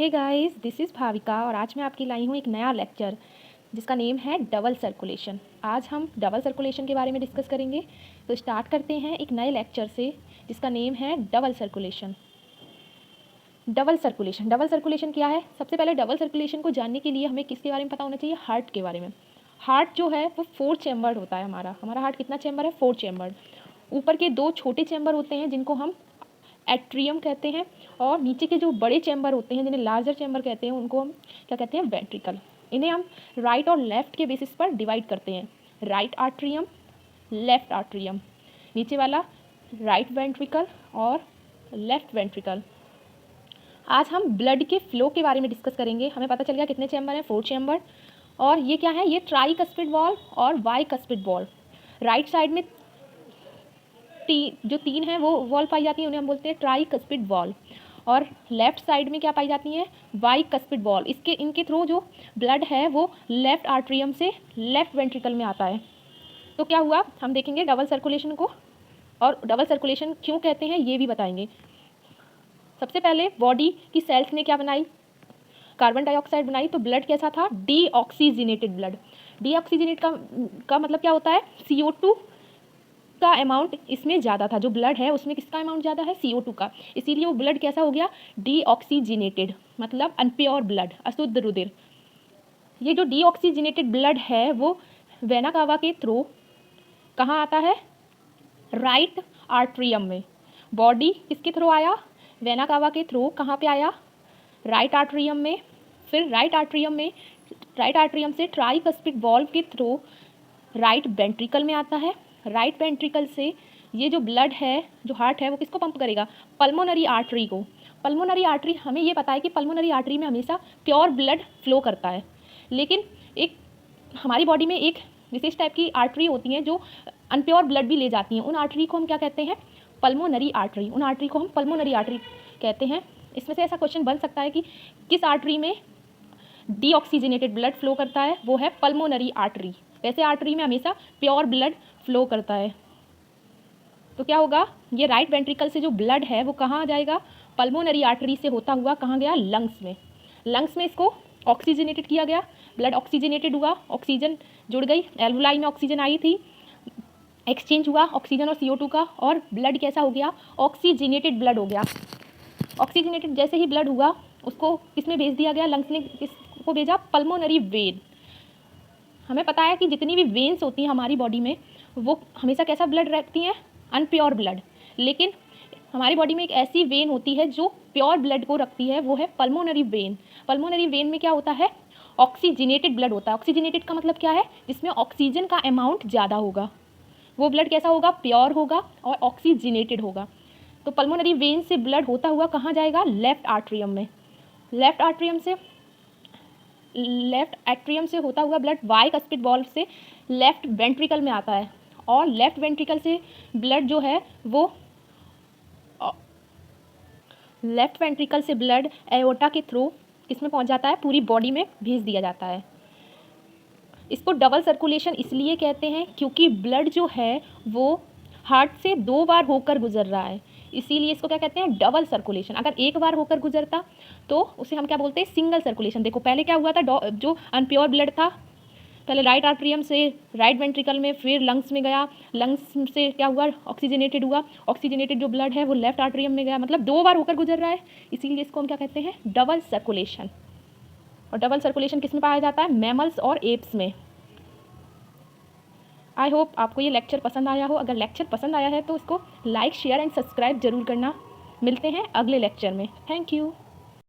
Hey guys, this is Bhavika और आज मैं आपकी लाई हूँ एक नया लेक्चर जिसका नेम है डबल सर्कुलेशन। आज हम डबल सर्कुलेशन के बारे में डिस्कस करेंगे। तो स्टार्ट करते हैं एक नए लेक्चर से जिसका नेम है डबल सर्कुलेशन। डबल सर्कुलेशन क्या है? सबसे पहले डबल सर्कुलेशन को जानने के लिए हमें किसके बारे में पता होना चाहिए? हार्ट के बारे में। हार्ट जो है वो 4 चैम्बर्ड होता है। हमारा हार्ट कितना चैम्बर है? 4 चैम्बर्ड। ऊपर के 2 छोटे चैम्बर होते हैं जिनको हम एट्रियम कहते हैं, और नीचे के जो बड़े चैम्बर होते हैं जिन्हें लार्जर चैम्बर कहते हैं उनको हम क्या कहते हैं? वेंट्रिकल। इन्हें हम राइट और लेफ़्ट के बेसिस पर डिवाइड करते हैं। राइट आर्ट्रियम, लेफ़्ट आर्ट्रियम, नीचे वाला राइट वेंट्रिकल और लेफ़्ट वेंट्रिकल। आज हम ब्लड के फ्लो के बारे में डिस्कस करेंगे। हमें पता चल गया कितने चैम्बर हैं? 4 चैम्बर। और ये क्या है? ये ट्राइकस्पिड वॉल्व और बाइकस्पिड वॉल्व। राइट साइड में जो 3 है वो वॉल्व पाई जाती है, उन्हें हम बोलते हैं ट्राइकस्पिड वॉल्व। और लेफ्ट साइड में क्या पाई जाती है? Bicuspid valve. इनके थ्रू जो ब्लड है वो लेफ्ट आर्ट्रियम से लेफ्ट वेंट्रिकल में आता है। तो क्या हुआ, हम देखेंगे डबल सर्कुलेशन को, और डबल सर्कुलेशन क्यों कहते हैं ये भी बताएंगे। सबसे पहले बॉडी की सेल्स ने क्या बनाई? कार्बन डाइऑक्साइड बनाई। तो ब्लड कैसा था? Deoxygenated blood. डीऑक्सीजनेट का मतलब क्या होता है? CO2 का अमाउंट इसमें ज़्यादा था। जो ब्लड है उसमें किसका अमाउंट ज़्यादा है? CO2 का। इसीलिए वो ब्लड कैसा हो गया? डीऑक्सीजनेटेड, मतलब अनप्योर ब्लड, अशुद्ध रुधिर। ये जो डीऑक्सीजनेटेड ब्लड है वो वेना कावा के थ्रू कहाँ आता है? राइट आर्ट्रियम में। बॉडी किसके थ्रू आया? वेना कावा के थ्रू। कहाँ पे आया? राइट आर्ट्रियम में। फिर राइट आर्ट्रियम से ट्राइकस्पिड वॉल्व के थ्रू राइट वेंट्रिकल में आता है। राइट वेंट्रिकल से ये जो ब्लड है, जो हार्ट है, वो किसको पंप करेगा? पल्मोनरी आर्टरी को। पल्मोनरी आर्टरी, हमें ये पता है कि पल्मोनरी आर्टरी में हमेशा प्योर ब्लड फ्लो करता है, लेकिन एक हमारी बॉडी में एक विशेष टाइप की आर्टरी होती हैं जो अनप्योर ब्लड भी ले जाती हैं। उन आर्टरी को हम क्या कहते हैं? Pulmonary artery. उन आर्टरी को हम पल्मोनरी आर्टरी कहते हैं। इसमें से ऐसा क्वेश्चन बन सकता है कि किस आर्टरी में डीऑक्सीजनेटेड ब्लड फ्लो करता है? वो है पल्मोनरी आर्टरी। वैसे आर्टरी में हमेशा प्योर ब्लड फ्लो करता है। तो क्या होगा? ये राइट वेंट्रिकल से जो ब्लड है वो कहाँ जाएगा? पल्मोनरी आर्टरी से होता हुआ कहाँ गया? लंग्स में। लंग्स में इसको ऑक्सीजनेटेड किया गया। ब्लड ऑक्सीजनेटेड हुआ, ऑक्सीजन जुड़ गई, एल्वुलाई में ऑक्सीजन आई थी, एक्सचेंज हुआ ऑक्सीजन और CO2 का, और ब्लड कैसा हो गया? ऑक्सीजनेटेड ब्लड हो गया। ऑक्सीजनेटेड जैसे ही ब्लड हुआ उसको किसमें भेज दिया गया? लंग्स ने किसको भेजा? Pulmonary vein. हमें पता है कि जितनी भी वेन्स होती हैं हमारी बॉडी में वो हमेशा कैसा ब्लड रखती हैं? Unpure blood. लेकिन हमारी बॉडी में एक ऐसी वेन होती है जो प्योर ब्लड को रखती है, वो है पल्मोनरी वेन। पल्मोनरी वेन में क्या होता है? ऑक्सीजनेटेड ब्लड होता है। ऑक्सीजनेटेड का मतलब क्या है? जिसमें ऑक्सीजन का अमाउंट ज़्यादा होगा। वो ब्लड कैसा होगा? प्योर होगा और ऑक्सीजनेटेड होगा। तो पल्मोनरी वेन से ब्लड होता हुआ कहाँ जाएगा? लेफ्ट आर्ट्रियम में। लेफ्ट एट्रियम से होता हुआ ब्लड बाइकस्पिड वॉल्व से लेफ्ट वेंट्रिकल में आता है, और लेफ्ट वेंट्रिकल से ब्लड जो है वो लेफ्ट वेंट्रिकल से ब्लड एओर्टा के थ्रू किसमें पहुंच जाता है? पूरी बॉडी में भेज दिया जाता है। इसको डबल सर्कुलेशन इसलिए कहते हैं क्योंकि ब्लड जो है वो हार्ट से 2 बार होकर गुजर रहा है, इसीलिए इसको क्या कहते हैं? Double circulation. अगर एक बार होकर गुजरता तो उसे हम क्या बोलते हैं? Single circulation. देखो पहले क्या हुआ था? जो अनप्योर ब्लड था पहले राइट आर्ट्रियम से राइट वेंट्रिकल में, फिर लंग्स में गया, लंग्स से क्या हुआ? ऑक्सीजनेटेड हुआ। ऑक्सीजनेटेड जो ब्लड है वो लेफ्ट आर्ट्रियम में गया, मतलब 2 बार होकर गुजर रहा है, इसीलिए इसको हम क्या कहते हैं? Double circulation. और डबल सर्कुलेशन किस में पाया जाता है? मैमल्स और एप्स में। आई होप आपको ये लेक्चर पसंद आया हो। अगर लेक्चर पसंद आया है तो उसको लाइक, शेयर एंड सब्सक्राइब जरूर करना। मिलते हैं अगले लेक्चर में। Thank you.